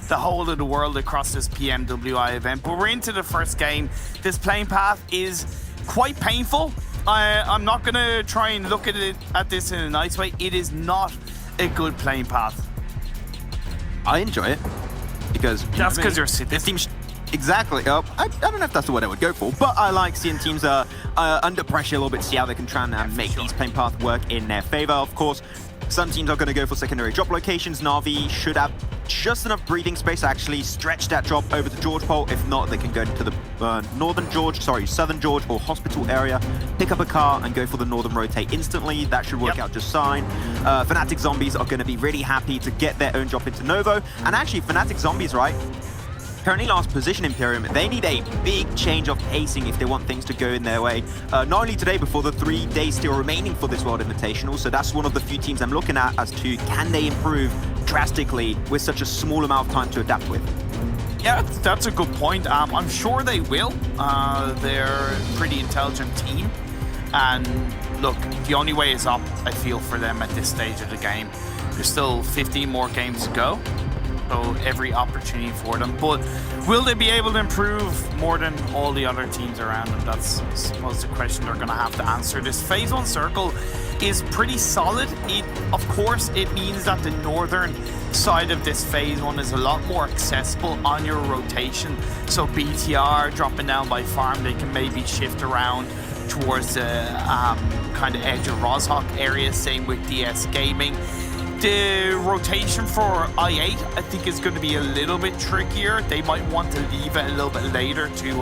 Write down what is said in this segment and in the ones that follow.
The whole of the world across this PMWI event, but we're into the first game. This playing path is quite painful. I'm not gonna try and look at this in a nice way. It is not a good playing path. I enjoy it because that's because you're sitting. This team exactly. I don't know if that's the word I would go for, but I like seeing teams under pressure a little bit, see how they can try and make these playing paths work in their favor. Of course, some teams are going to go for secondary drop locations. Na'Vi should have just enough breathing space to actually stretch that drop over to George Pole. If not, they can go into the Southern George or Hospital area, pick up a car and go for the Northern rotate instantly. That should work out just fine. Fnatic Zombies are going to be really happy to get their own drop into Novo. And actually, Fnatic Zombies, right? Currently last position Imperium, they need a big change of pacing if they want things to go in their way. Not only today, but for the 3 days still remaining for this World Invitational. So that's one of the few teams I'm looking at as to can they improve drastically with such a small amount of time to adapt with. Yeah, that's a good point. I'm sure they will. They're a pretty intelligent team. And look, the only way is up, I feel, for them at this stage of the game. There's still 15 more games to go. So every opportunity for them, but will they be able to improve more than all the other teams around them? That's, I suppose, the question they're going to have to answer. This phase 1 circle is pretty solid. Of course, it means that the northern side of this phase 1 is a lot more accessible on your rotation. So BTR dropping down by farm, they can maybe shift around towards the kind of edge of Rozhok area. Same with DS Gaming. The rotation for I8, I think, is going to be a little bit trickier. They might want to leave it a little bit later to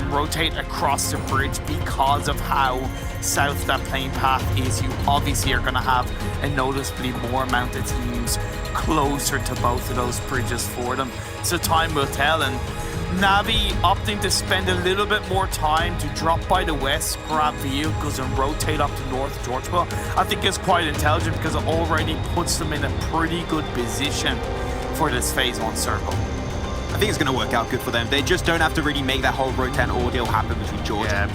rotate across the bridge because of how south that playing path is. You obviously are going to have a noticeably more amount of teams closer to both of those bridges for them. So time will tell, and Na'Vi opting to spend a little bit more time to drop by the west, grab vehicles and rotate up to North Georgeville, I think is quite intelligent because it already puts them in a pretty good position for this phase 1 circle. I think it's going to work out good for them. They just don't have to really make that whole Rotan ordeal happen between George and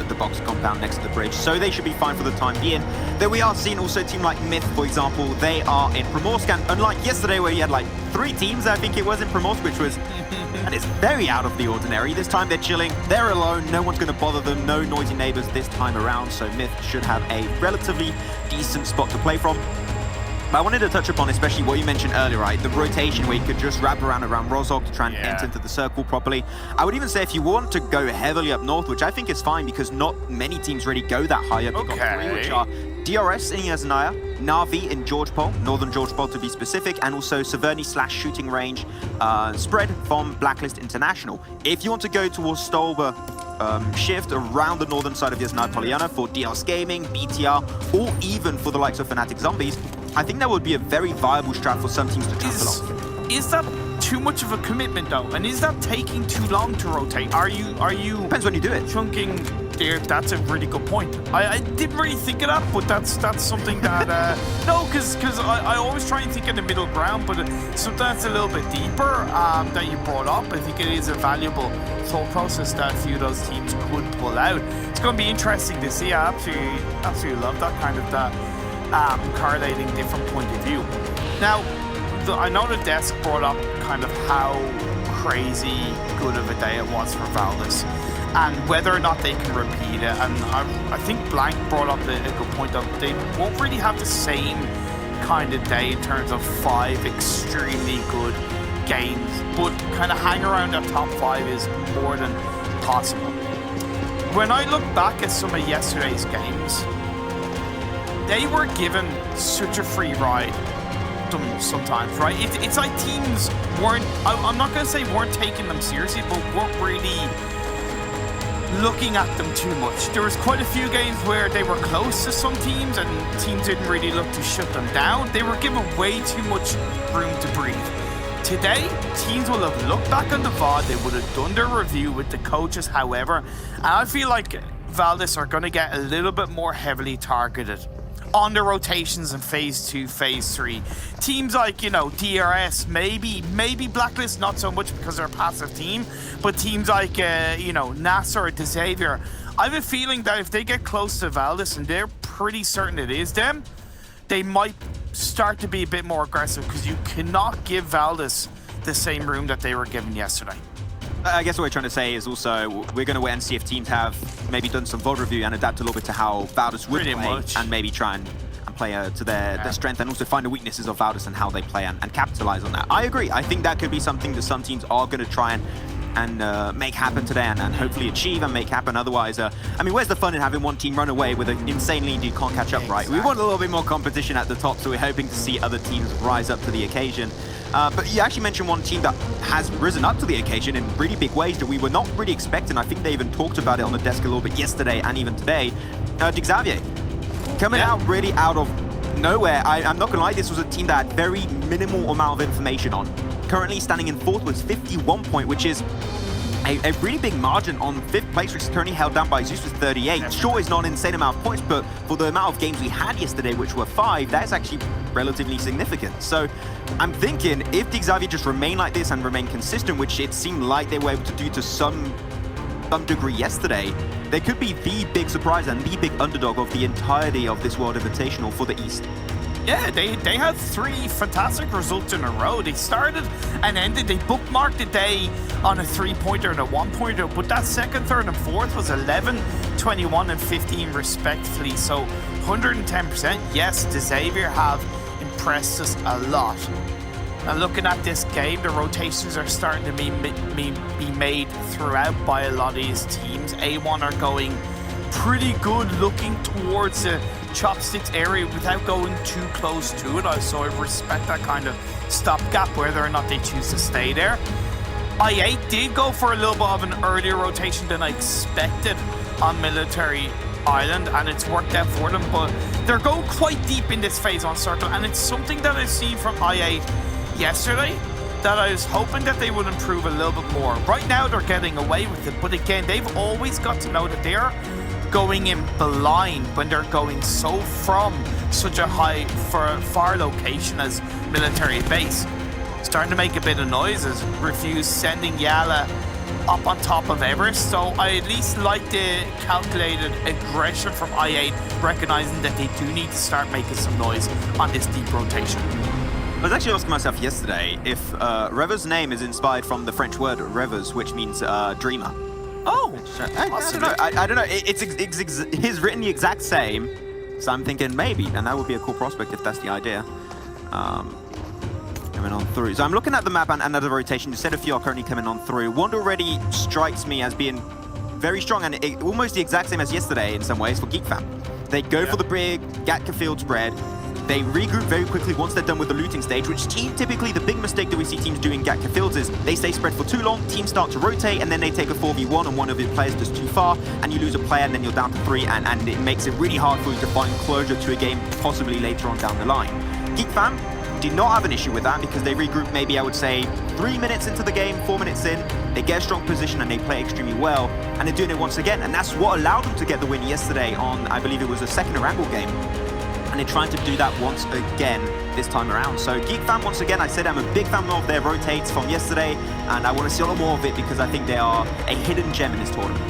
the box compound next to the bridge. So they should be fine for the time being. Then we are seeing also a team like Myth, for example. They are in Primorsk, and unlike yesterday where you had like 3 teams, I think it was in Primorsk, which was and it's very out of the ordinary. This time they're chilling, they're alone, no one's going to bother them, no noisy neighbors this time around, so Myth should have a relatively decent spot to play from. But I wanted to touch upon especially what you mentioned earlier, right? The rotation where you could just wrap around Rozhok to try and enter into the circle properly. I would even say if you want to go heavily up north, which I think is fine because not many teams really go that high up. You've got 3, which are DRS in Yasnaya, Na'Vi in George Pole, Northern George Pole to be specific, and also Severny/shooting range spread from Blacklist International. If you want to go towards Stolber, shift around the northern side of Yasnaya Polyana for DS Gaming, BTR, or even for the likes of Fnatic Zombies, I think that would be a very viable strat for some teams to trample off. Is that too much of a commitment though? And is that taking too long to rotate? Are you depends when you do it. Chunking there? That's a really good point. I didn't really think of that, but that's something that no, because I always try and think in the middle ground, but sometimes a little bit deeper that you brought up. I think it is a valuable thought process that a few of those teams could pull out. It's going to be interesting to see. I absolutely love that kind of correlating different point of view. Now, I know the desk brought up kind of how crazy good of a day it was for Valdez and whether or not they can repeat it. And I think Blank brought up a good point that they won't really have the same kind of day in terms of 5 extremely good games, but kind of hang around that top 5 is more than possible. When I look back at some of yesterday's games, they were given such a free ride sometimes, right? It's like teams weren't, I'm not going to say weren't taking them seriously, but weren't really looking at them too much. There was quite a few games where they were close to some teams and teams didn't really look to shut them down. They were given way too much room to breathe. Today, teams will have looked back on the VOD, they would have done their review with the coaches, however, and I feel like Valdez are going to get a little bit more heavily targeted on the rotations in phase 2, phase 3. Teams like, you know, DRS, maybe Blacklist, not so much because they're a passive team, but teams like, you know, NASA or Xavier, I have a feeling that if they get close to Valdez, and they're pretty certain it is them, they might start to be a bit more aggressive, because you cannot give Valdez the same room that they were given yesterday. I guess what we're trying to say is also we're going to wait and see if teams have maybe done some VOD review and adapt a little bit to how Valdez would play, and maybe try and play to their strength, and also find the weaknesses of Valdez and how they play and capitalize on that. I agree. I think that could be something that some teams are going to try and make happen today, and hopefully achieve and make happen. Otherwise, I mean, where's the fun in having one team run away with an insane lead you can't catch up, right? We want a little bit more competition at the top, so we're hoping to see other teams rise up to the occasion. But you actually mentioned one team that has risen up to the occasion in really big ways that we were not really expecting. I think they even talked about it on the desk a little bit yesterday and even today. Xavier coming out really out of nowhere. I'm not gonna lie, this was a team that had very minimal amount of information on. Currently standing in 4th with 51 points, which is a really big margin on 5th place, which is currently held down by Zeus with 38. Sure, it's not an insane amount of points, but for the amount of games we had yesterday, which were 5, that's actually relatively significant. So I'm thinking if the Xavier just remain like this and remain consistent, which it seemed like they were able to do to some degree yesterday, they could be the big surprise and the big underdog of the entirety of this World Invitational for the East. Yeah, they had 3 fantastic results in a row. They started and ended. They bookmarked the day on a 3-pointer and a 1-pointer, but that 2nd, 3rd, and 4th was 11, 21, and 15 respectively. So 110%. Yes, the Xavier have impressed us a lot. Now looking at this game, the rotations are starting to be made throughout by a lot of these teams. A1 are going pretty good, looking towards the chopsticks area without going too close to it. So I respect that kind of stopgap, whether or not they choose to stay there. I8 did go for a little bit of an earlier rotation than I expected on Military Island, and it's worked out for them, but they're going quite deep in this phase 1 circle, and it's something that I've seen from I8 yesterday that I was hoping that they would improve a little bit more. Right now they're getting away with it, but again, they've always got to know that they're going in blind when they're going so from such a far location as Military Base. Starting to make a bit of noise as Refuse sending Yala up on top of Everest, so I at least like the calculated aggression from I8, recognizing that they do need to start making some noise on this deep rotation. I was actually asking myself yesterday if Rever's name is inspired from the French word rêveuse, which means dreamer. Oh, I don't know. It's written the exact same, so I'm thinking maybe, and that would be a cool prospect if that's the idea. Coming on through. So I'm looking at the map and another rotation. You said a few are currently coming on through. One already strikes me as being very strong and almost the exact same as yesterday in some ways for Geek Fam. They go for the big Gatka field spread. They regroup very quickly once they're done with the looting stage, which typically the big mistake that we see teams doing Gatka fields is they stay spread for too long, teams start to rotate, and then they take a 4v1 and one of your players goes too far, and you lose a player, and then you're down to 3, and it makes it really hard for you to find closure to a game possibly later on down the line. Geek Fam did not have an issue with that because they regroup maybe, I would say, 3 minutes into the game, 4 minutes in, they get a strong position and they play extremely well, and they're doing it once again, and that's what allowed them to get the win yesterday on, I believe it was a second Erangel game. And they're trying to do that once again this time around. So Geek Fam, once again, I said I'm a big fan of their rotates from yesterday, and I want to see a lot more of it because I think they are a hidden gem in this tournament.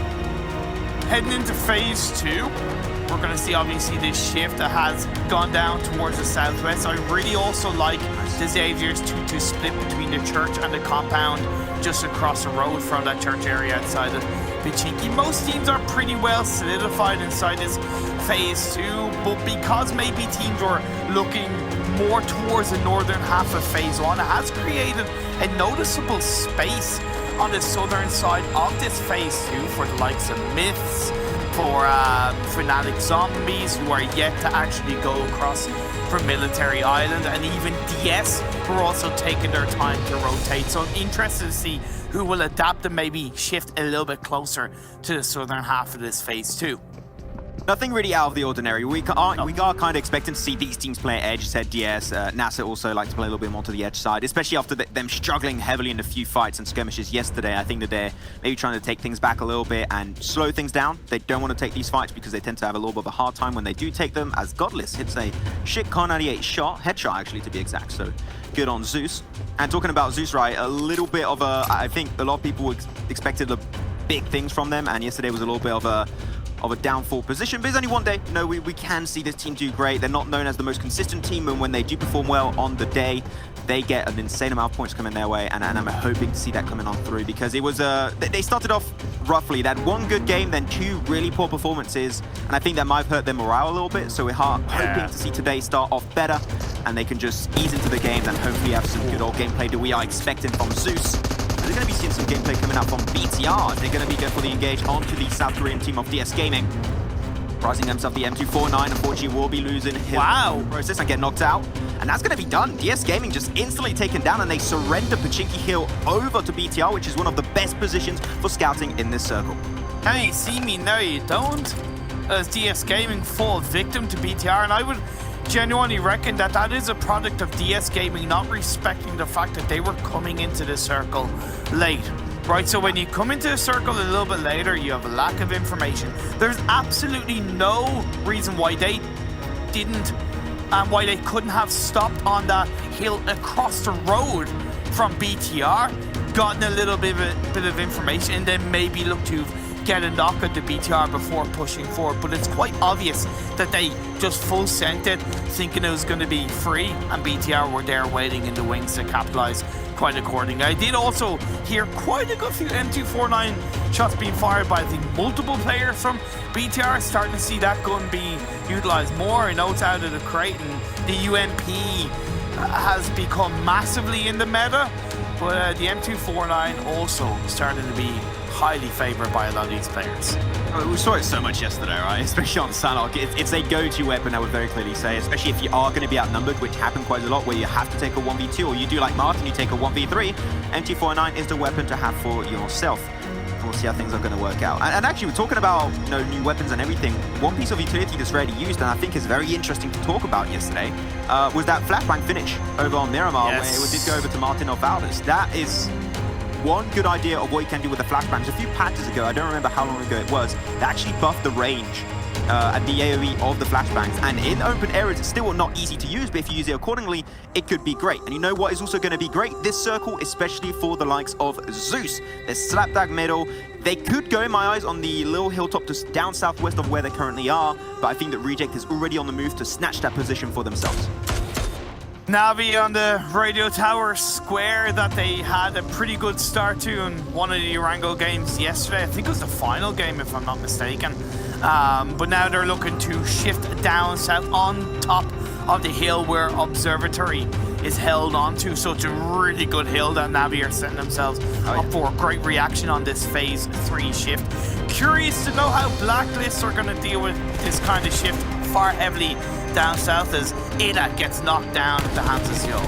Heading into phase 2, we're going to see obviously this shift that has gone down towards the southwest. I really also like the Xavier's to split between the church and the compound just across the road from that church area outside of Pichinki. Most teams are pretty well solidified inside this phase 2, but because maybe teams were looking more towards the northern half of phase 1, it has created a noticeable space on the southern side of this phase 2 for the likes of Myths, for Fnatic Zombies, who are yet to actually go across from Military Island, and even DS, who are also taking their time to rotate. So I'm interested to see who will adapt and maybe shift a little bit closer to the southern half of this phase 2. Nothing really out of the ordinary. We are kind of expecting to see these teams play edge. Said DS, NASA also like to play a little bit more to the edge side, especially after them struggling heavily in a few fights and skirmishes yesterday. I think that they're maybe trying to take things back a little bit and slow things down. They don't want to take these fights because they tend to have a little bit of a hard time when they do take them, as Godless hits a shit Car 98 shot, headshot actually to be exact, so good on Zeus. And talking about Zeus, right, a little bit of a, I think a lot of people expected a big things from them, and yesterday was a little bit of a downfall position, but it's only one day. No, we can see this team do great. They're not known as the most consistent team, and when they do perform well on the day, they get an insane amount of points coming their way, and I'm hoping to see that coming on through, because it was they started off roughly. They had one good game, then two really poor performances, and I think that might have hurt their morale a little bit, so we're hoping to see today start off better, and they can just ease into the game and hopefully have some good old gameplay that we are expecting from Zeus. They're going to be seeing some gameplay coming out from BTR. They're going to be going for the engage onto the South Korean team of DS Gaming. Rising themselves the M249, unfortunately will be losing his process and get knocked out. And that's going to be done. DS Gaming just instantly taken down, and they surrender Pachinki Hill over to BTR, which is one of the best positions for scouting in this circle. Hey, see me now, you don't? As DS Gaming fall victim to BTR, and I would genuinely reckon that that is a product of DS Gaming not respecting the fact that they were coming into the circle late. Right, so when you come into the circle a little bit later, you have a lack of information. There's absolutely no reason why they didn't and why they couldn't have stopped on that hill across the road from BTR, gotten a little bit of information, and then maybe look to get a knock at the BTR before pushing forward. But it's quite obvious that they just full sent it, thinking it was going to be free, and BTR were there waiting in the wings to capitalize quite accordingly. I did also hear quite a good few M249 shots being fired by, I think, multiple players from BTR. Starting to see that gun be utilized more. I know it's out of the crate, and the UMP has become massively in the meta, but the M249 also starting to be highly favored by a lot of these players. We saw it so much yesterday, right? Especially on Sanok. It's a go-to weapon, I would very clearly say, especially if you are going to be outnumbered, which happened quite a lot, where you have to take a 1v2, or you do like Martin, you take a 1v3. M249 is the weapon to have for yourself. We'll see how things are going to work out. And actually, we're talking about, you know, new weapons and everything. One piece of utility that's rarely used, and I think is very interesting to talk about yesterday, was that flashbang finish over on Miramar, where it did go over to Martin or Valdez. That is one good idea of what you can do with the flashbangs. A few patches ago, I don't remember how long ago it was, they actually buffed the range at the AoE of the flashbangs, and in open areas it's still not easy to use, but if you use it accordingly, it could be great. And you know what is also going to be great? This circle, especially for the likes of Zeus. There's Slapdag middle. They could go, in my eyes, on the little hilltop just down southwest of where they currently are, but I think that Reject is already on the move to snatch that position for themselves. Navi on the radio tower square that they had a pretty good start to in one of the Durango games yesterday. I think it was the final game, if I'm not mistaken. But now they're looking to shift down south on top of the hill where Observatory is held onto. So it's a really good hill that Navi are setting themselves up for. Great reaction on this phase 3 shift. Curious to know how Blacklist are going to deal with this kind of shift far heavily down south as Ida gets knocked down at the hands of Zeus.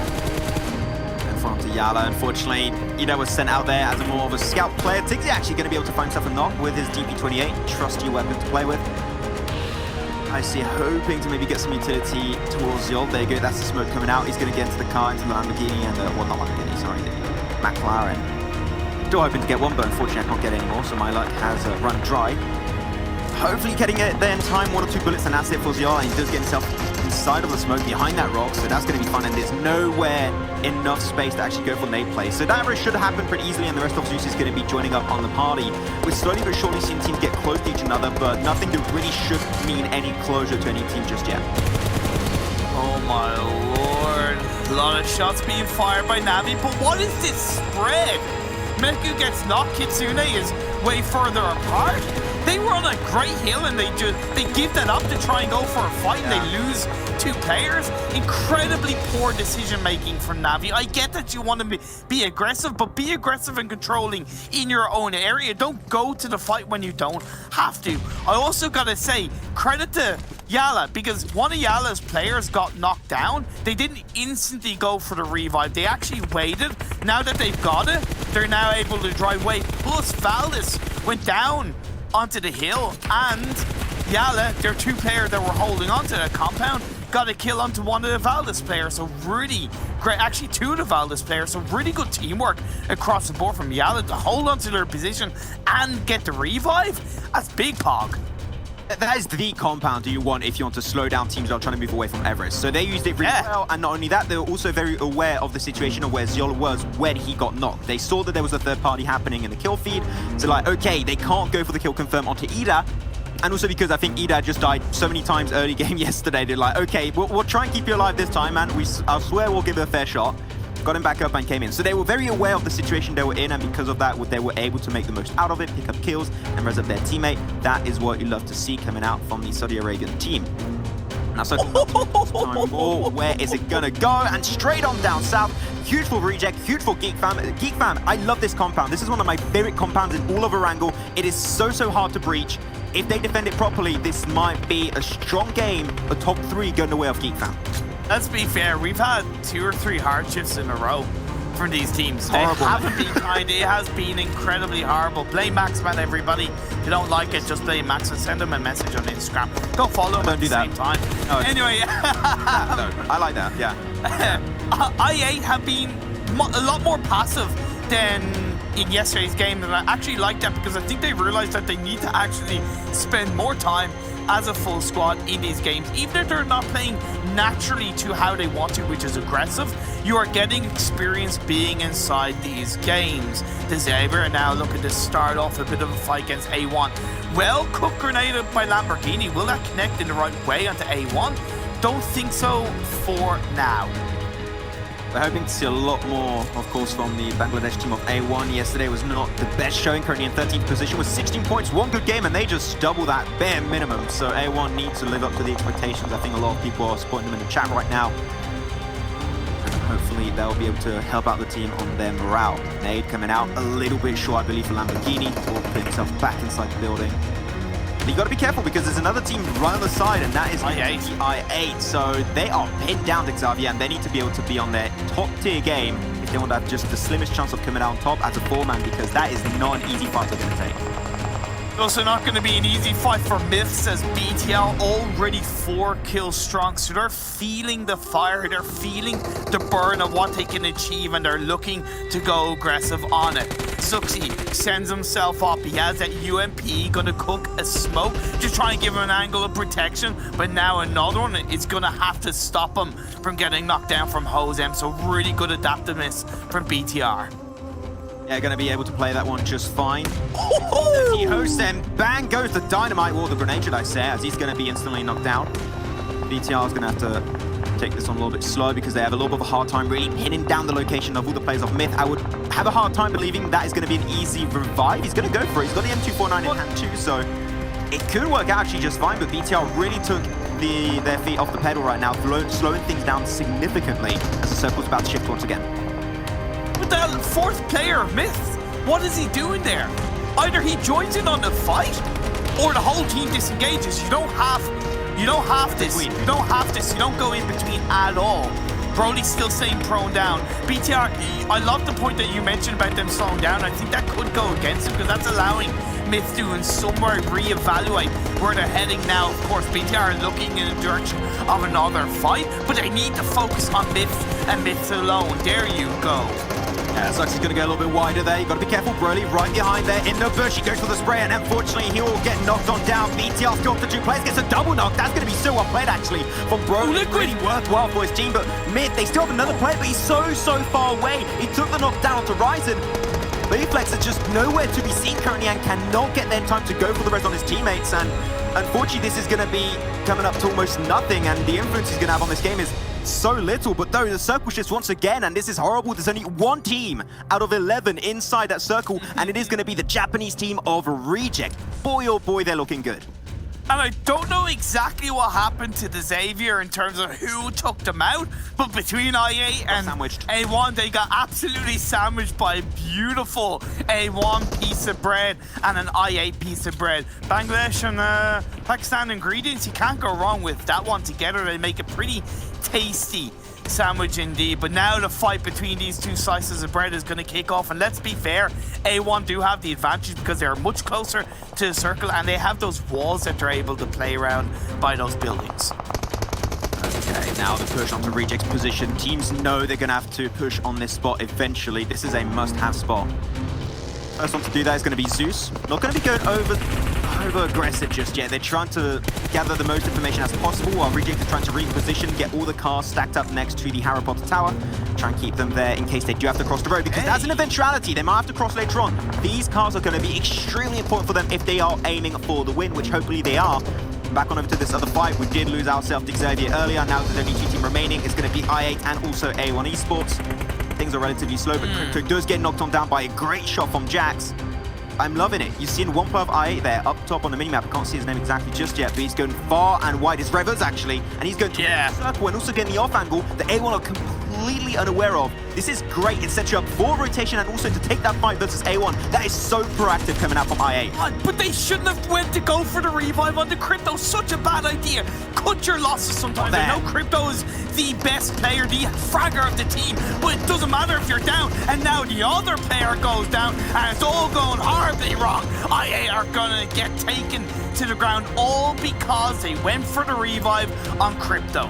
In front of Yala, unfortunately, Ida was sent out there as a more of a scout player. Tiggsy actually going to be able to find himself a knock with his DP28, trusty weapon to play with. I see hoping to maybe get some utility towards Yol. There you go, that's the smoke coming out. He's going to get into the car, into the Lamborghini, and well, not Lamborghini, sorry, the McLaren. Still hoping to get one, but unfortunately I can't get any more, so my luck has run dry. Hopefully getting it there in time, 1 or 2 bullets, and that's it for Ziala. He does get himself inside of the smoke behind that rock, so that's going to be fun, and there's nowhere enough space to actually go for nade play. So that should happen pretty easily, and the rest of Zeus is going to be joining up on the party. We're slowly but surely seeing teams get close to each another, but nothing that really should mean any closure to any team just yet. Oh my lord. A lot of shots being fired by Navi, but what is this spread? Meku gets knocked, Kitsune is way further apart. They were on a great hill and they give that up to try and go for a fight, and they lose 2 players. Incredibly poor decision making from Navi. I get that you want to be aggressive, but be aggressive and controlling in your own area. Don't go to the fight when you don't have to. I also gotta say, credit to Yala, because one of Yala's players got knocked down. They didn't instantly go for the revive. They actually waited. Now that they've got it, they're now able to drive away. Plus, Valdez went down onto the hill, and Yala, their 2 players that were holding onto the compound, got a kill onto one of the Valdez players. So really great, actually 2 of the Valdez players, so really good teamwork across the board from Yala to hold onto their position and get the revive. That's big, Pog. That is the compound you want if you want to slow down teams that are trying to move away from Everest. So they used it really well, and not only that, they were also very aware of the situation of where Ziola was when he got knocked. They saw that there was a third party happening in the kill feed, so like, okay, they can't go for the kill confirm onto Ida, and also because I think Ida just died so many times early game yesterday, they're like, okay, we'll try and keep you alive this time, man. I swear we'll give it a fair shot. Got him back up and came in. So they were very aware of the situation they were in, and because of that, they were able to make the most out of it, pick up kills, and res up their teammate. That is what you love to see coming out from the Saudi Arabian team. Now, so where is it gonna go? And straight on down south. Huge for Reject, huge for Geek Fam. Geek Fam, I love this compound. This is one of my favorite compounds in all of Erangel. It is so hard to breach. If they defend it properly, this might be a strong game, a top 3 going the way of Geek Fam. Let's be fair, we've had 2 or 3 hardships in a row from these teams. Horrible. They haven't been kind. It has been incredibly horrible. Blame Maxman, everybody. If you don't like it, just blame Max and send him a message on Instagram. Go follow him at the same time. No, anyway. No, I like that, yeah. IA have been a lot more passive than in yesterday's game, and I actually like that because I think they realized that they need to actually spend more time as a full squad in these games. Even if they're not playing naturally to how they want to, which is aggressive, you are getting experience being inside these games. The Xavier are now looking to start off a bit of a fight against A1. Well cooked grenade by Lamborghini. Will that connect in the right way onto A1? Don't think so for now. We're hoping to see a lot more, of course, from the Bangladesh team of A1. Yesterday was not the best showing, currently in 13th position with 16 points, 1 good game, and they just double that bare minimum. So A1 needs to live up to the expectations. I think a lot of people are supporting them in the chat right now. And hopefully they'll be able to help out the team on their morale. Nade coming out a little bit short, I believe, for Lamborghini, or putting himself back inside the building. But you got to be careful because there's another team right on the side, and that is I8. So they are pinned down to Xavier, and they need to be able to be on their top tier game if they want to have just the slimmest chance of coming out on top as a 4-man, because that is not an easy fight they're going to take. Also not going to be an easy fight for Myths, as BTL already 4 kills strong, so they're feeling the fire, they're feeling the burn of what they can achieve, and they're looking to go aggressive on it. Suxy sends himself up, he has that UMP, going to cook a smoke to try and give him an angle of protection, but now another one is going to have to stop him from getting knocked down from Hosem, so really good adaptiveness from BTR. Yeah, going to be able to play that one just fine. He hosts them. Bang goes the dynamite, or the grenade, should I say, as he's going to be instantly knocked down. BTR is going to have to take this on a little bit slow because they have a little bit of a hard time really pinning down the location of all the players of Myth. I would have a hard time believing that is going to be an easy revive. He's going to go for it. He's got the M249 in hand too, so it could work out actually just fine, but BTR really took their feet off the pedal right now, slowing things down significantly as the circle's about to shift once again. But the 4th player of Myth, what is he doing there? Either he joins in on the fight, or the whole team disengages. You don't have this. You don't have this. You don't go in between at all. Broly's still staying prone down. BTR, I love the point that you mentioned about them slowing down. I think that could go against him because that's allowing Myth to in somewhere reevaluate where they're heading now. Of course, BTR are looking in the direction of another fight, but they need to focus on Myth and Myth alone. There you go. Yeah, Zux is going to go a little bit wider there. You've got to be careful. Broly right behind there in the bush. He goes for the spray, and unfortunately, he will get knocked on down. BTR still off the 2 players, gets a double knock. That's going to be so well played, actually, from Broly. Really worthwhile for his team, but Myth, they still have another player, but he's so far away. He took the knockdown to Ryzen. Bayflex is just nowhere to be seen currently and cannot get their time to go for the res on his teammates. And unfortunately, this is going to be coming up to almost nothing, and the influence he's going to have on this game is so little. But though the circle shifts once again, and this is horrible. There's only 1 team out of 11 inside that circle, and it is going to be the Japanese team of Reject. Boy, oh boy, they're looking good. And I don't know exactly what happened to the Xavier in terms of who took them out, but between IA and A1, they got absolutely sandwiched by a beautiful A1 piece of bread and an IA piece of bread. Bangladesh and Pakistan ingredients, you can't go wrong with that one together. They make a pretty tasty sandwich indeed. But now the fight between these 2 slices of bread is going to kick off, and let's be fair, A1 do have the advantage because they're much closer to the circle and they have those walls that they're able to play around by those buildings. Okay, now the push onto Reject's position. Teams know they're going to have to push on this spot eventually. This is a must-have spot. First one to do that is going to be Zeus. Not going to be going over over-aggressive just yet. They're trying to gather the most information as possible while Reject is trying to reposition, get all the cars stacked up next to the Harry Potter Tower, try and keep them there in case they do have to cross the road, because that's an eventuality. They might have to cross later on. These cars are going to be extremely important for them if they are aiming for the win, which hopefully they are. Back on over to this other fight. We did lose ourselves to Xavier earlier. Now there's only 2 teams remaining. It's going to be I8 and also A1 Esports. Things are relatively slow, but Crypto does get knocked on down by a great shot from Jax. I'm loving it. You've seen one player of I8 there up top on the minimap. I can't see his name exactly just yet, but he's going far and wide. It's Revers actually, and he's going to the circle and also getting the off angle that A1 are completely unaware of. This is great. It sets you up for rotation and also to take that fight versus A1. That is so proactive coming out from I8. But they shouldn't have went to go for the revive on the Crypto. Such a bad idea. Cut your losses sometimes. I know Crypto is the best player, the fragger of the team, but it doesn't matter if you're down. And now the other player goes down and it's all going horribly wrong. I8 are going to get taken to the ground all because they went for the revive on Crypto.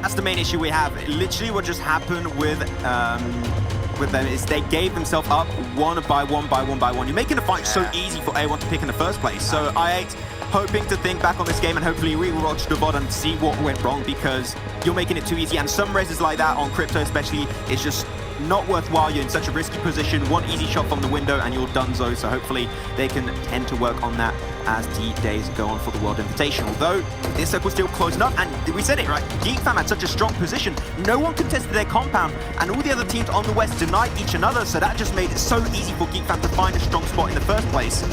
That's the main issue we have. Literally what just happened with them is they gave themselves up one by one. You're making the fight so easy for A1 to pick in the first place. So I8 hoping to think back on this game and hopefully rewatch the VOD and see what went wrong, because you're making it too easy. And some reses like that on Crypto especially is just not worthwhile. You're in such a risky position. One easy shot from the window and you're donezo. So hopefully they can tend to work on that as the days go on for the World Invitational. Although this circle's still closing up, and we said it right, GeekFam had such a strong position. No one contested their compound, and all the other teams on the west denied each another, so that just made it so easy for GeekFam to find a strong spot in the first place.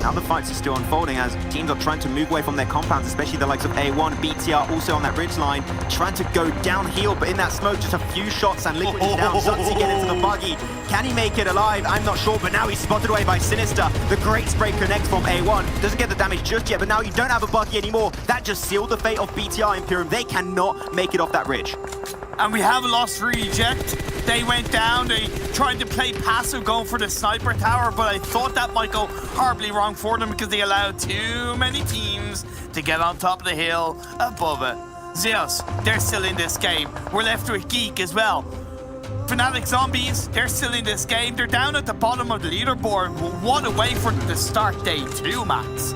Now the fights are still unfolding as teams are trying to move away from their compounds, especially the likes of A1, BTR also on that ridge line, trying to go downhill, but in that smoke, just a few shots and Liquid is down. Zuxi get into the buggy. Can he make it alive? I'm not sure, but now he's spotted away by Sinister. The great spray connects from A1. Doesn't get the damage just yet, but now you don't have a buggy anymore. That just sealed the fate of BTR Imperium. They cannot make it off that ridge. And we have a lost Reject. They went down, they tried to play passive going for the sniper tower, but I thought that might go horribly wrong for them because they allowed too many teams to get on top of the hill above it. Zeus, they're still in this game. We're left with Geek as well. Fnatic Zombies, they're still in this game. They're down at the bottom of the leaderboard. What a way for them to start day 2, Max.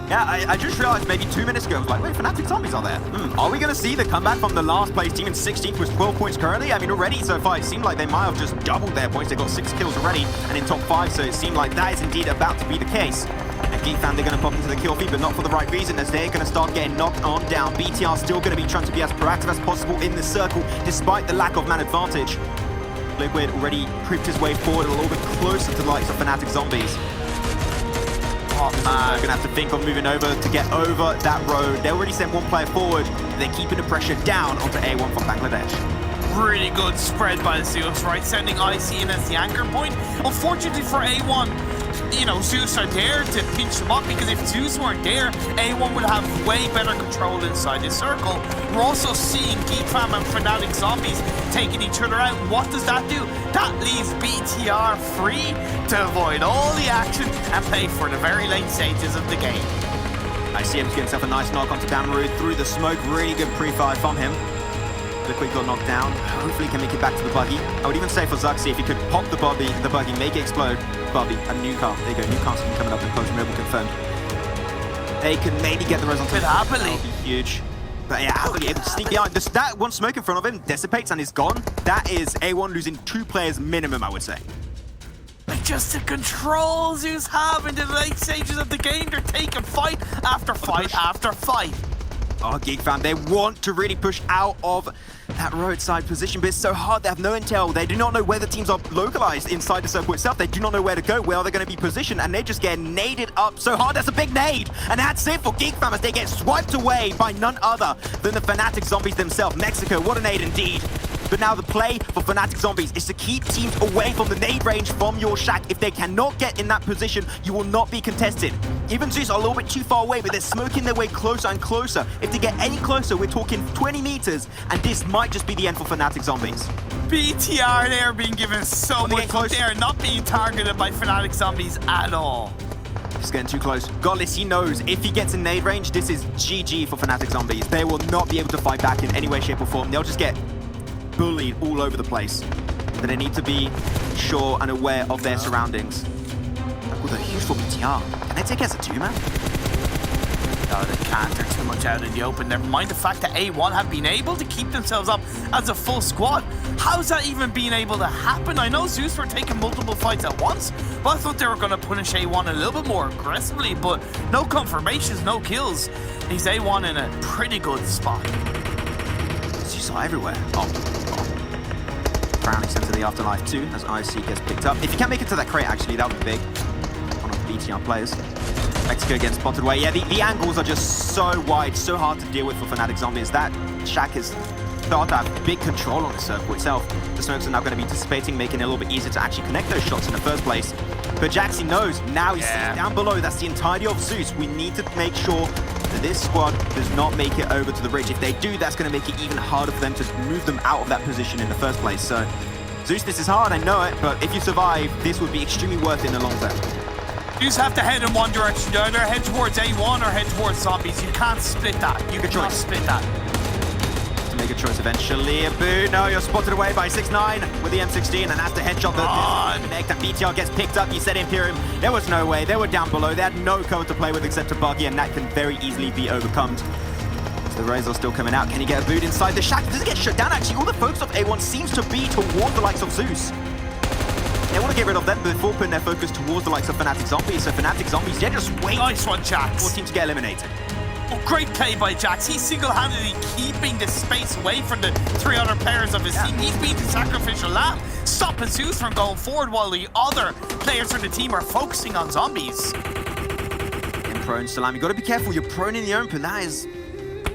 Yeah, I just realized maybe 2 minutes ago, I was like, wait, Fnatic Zombies are there. Are we going to see the comeback from the last place team in 16th with 12 points currently? I mean, already so far, it seemed like they might have just doubled their points. They got 6 kills already and in top 5, so it seemed like that is indeed about to be the case. And GeekFam, they're going to pop into the kill feed, but not for the right reason, as they're going to start getting knocked on down. BTR still going to be trying to be as proactive as possible in the circle, despite the lack of man advantage. Liquid already creeped his way forward a little bit closer to the likes of Fnatic Zombies. Oh man, gonna have to think of moving over to get over that road. They already sent one player forward. They're keeping the pressure down onto A1 from Bangladesh. Really good spread by Zeus, right? Sending IC in as the anchor point. Unfortunately for A1, you know, Zeus are there to pinch them up, because if Zeus weren't there, A1 would have way better control inside the circle. We're also seeing GeekFam and Fnatic Zombies taking each other out. What does that do? That leaves BTR free to avoid all the action and play for the very late stages of the game. ICM's getting himself a nice knock onto Damaru through the smoke. Really good pre-fire from him. Liquid got knocked down. Hopefully he can make it back to the buggy. I would even say for Zuxi, if he could pop the buggy, make it explode. Buggy, a new car. There you go, new car's coming up in close, mobile confirmed. They could maybe get the res on top. Happily. That would be huge. But yeah, happily able to sneak behind. That one smoke in front of him dissipates and is gone. That is A1 losing 2 players minimum, I would say. Just the control Zeus have in the late stages of the game. They're taking fight after fight after fight. Oh, GeekFam, they want to really push out of that roadside position, but it's so hard. They have no intel. They do not know where the teams are localized inside the circle itself. They do not know where to go, where they're going to be positioned, and they just get naded up so hard. That's a big nade, and that's it for GeekFam as they get swiped away by none other than the Fnatic Zombies themselves. Mexico, what a nade indeed. But now the play for Fnatic Zombies is to keep teams away from the nade range from your shack. If they cannot get in that position, you will not be contested. Even Zeus are a little bit too far away, but they're smoking their way closer and closer. If they get any closer, we're talking 20 meters, and this might just be the end for Fnatic Zombies. BTR, they are being given so much close. They are not being targeted by Fnatic Zombies at all. He's getting too close. Godless, he knows if he gets in nade range, this is GG for Fnatic Zombies. They will not be able to fight back in any way, shape, or form. They'll just get bullied all over the place. But they need to be sure and aware of their surroundings. with a huge for BTR. Can they take it as a 2-man? No, they can't. They're too much out in the open. Never mind the fact that A1 have been able to keep themselves up as a full squad. How's that even been able to happen? I know Zeus were taking multiple fights at once, but I thought they were going to punish A1 a little bit more aggressively, but no confirmations, no kills. He's A1 in a pretty good spot. Zeus are everywhere. Oh. Browning sent to the Afterlife too, as IC gets picked up. If you can make it to that crate, actually, that would be big. One of the BTR players. Mexico again spotted away. Yeah, the angles are just so wide, so hard to deal with for Fnatic Zombies. That Shaq is started to have big control on the circle itself. The smokes are now going to be anticipating, making it a little bit easier to actually connect those shots in the first place. But Jaxi knows, now he sees down below, that's the entirety of Zeus. We need to make sure that this squad does not make it over to the bridge. If they do, that's going to make it even harder for them to move them out of that position in the first place. So, Zeus, this is hard, I know it, but if you survive, this would be extremely worth it in the long term. You just have to head in one direction. You either head towards A1 or head towards Zombies. You can't split that. You cannot split that. To make a choice eventually. Boo, no, you're spotted away by 6ix9ine with the M16, and that's the headshot that connect. And BTR gets picked up. You said Imperium. There was no way. They were down below. They had no cover to play with except a Pubg, and that can very easily be overcome. So the Rays are still coming out. Can he get a boot inside the shack? Does it get shut down? Actually, all the focus of A1 seems to be towards the likes of Zeus. They want to get rid of them before putting their focus towards the likes of Fnatic Zombies. So Fnatic Zombies, yeah, just wait. Nice one, Jax. For team to get eliminated. Oh, great play by Jax. He's single-handedly keeping the space away from the 3 other players of his team. He's being the sacrificial lamb, stopping Zeus from going forward while the other players from the team are focusing on Zombies. And prone, Salam, you got to be careful. You're prone in the open. That is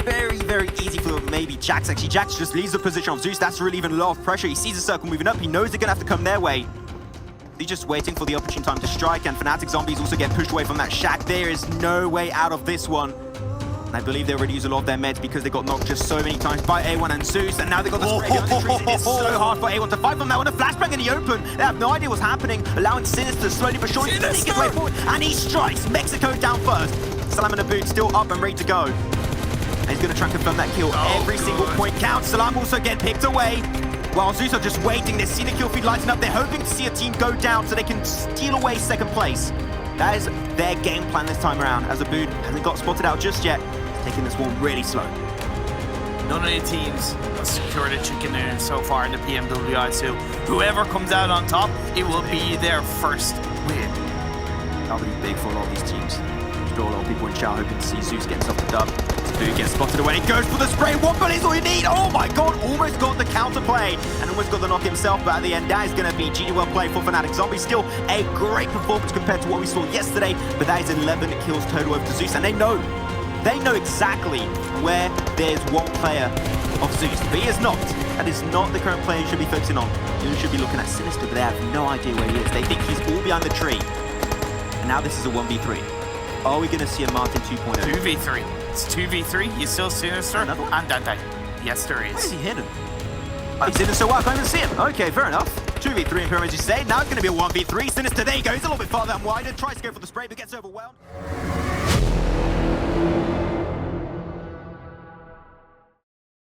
very, very easy for maybe Jax. Actually, Jax just leaves the position of Zeus. That's relieving a lot of pressure. He sees the circle moving up. He knows they're going to have to come their way. He's just waiting for the opportune time to strike, and Fnatic Zombies also get pushed away from that shack. There is no way out of this one. And I believe they already used a lot of their meds because they got knocked just so many times by A1 and Zeus, and now they got the spray gun. It's so hard for A1 to fight from that one. A flashbang in the open. They have no idea what's happening, allowing Sinister slowly but surely to sneak his way forward, and he strikes. Mexico down first. Salam and the boot still up and ready to go. And he's going to try and confirm that kill. Every single point counts. Salam also get picked away. While Zeus are just waiting, they see the kill feed lighting up. They're hoping to see a team go down so they can steal away second place. That is their game plan this time around, as Abood hasn't got spotted out just yet. He's taking this one really slow. None of the teams have secured a chicken dinner so far in the PMWI, so whoever comes out on top, it will be their first win. That'll be big for a lot of these teams. Still a lot of people in chat hoping to see Zeus get himself the dub. Who gets spotted away, goes for the spray. 1 bullet is all you need. Oh my god, almost got the counter play and almost got the knock himself, but at the end that is going to be GG well played for Fnatic Zombies. Still a great performance compared to what we saw yesterday, but that is 11 kills total over to Zeus, and they know exactly where there's one player of Zeus, but he is not. That is not the current player you should be focusing on. You should be looking at Sinister, but they have no idea where he is. They think he's all behind the tree, and now this is a 1v3. Are we going to see a Martin 2.0? 2v3. It's 2v3. He's still Sinister and Dante. Yes, there is. Where is he hidden? Oh, he's hidden so well, I can't even see him. Okay, fair enough. 2v3 in Pyramid, as you say. Now it's going to be a 1v3. Sinister, there you go. He's a little bit farther and wider. Tries to go for the spray, but gets overwhelmed.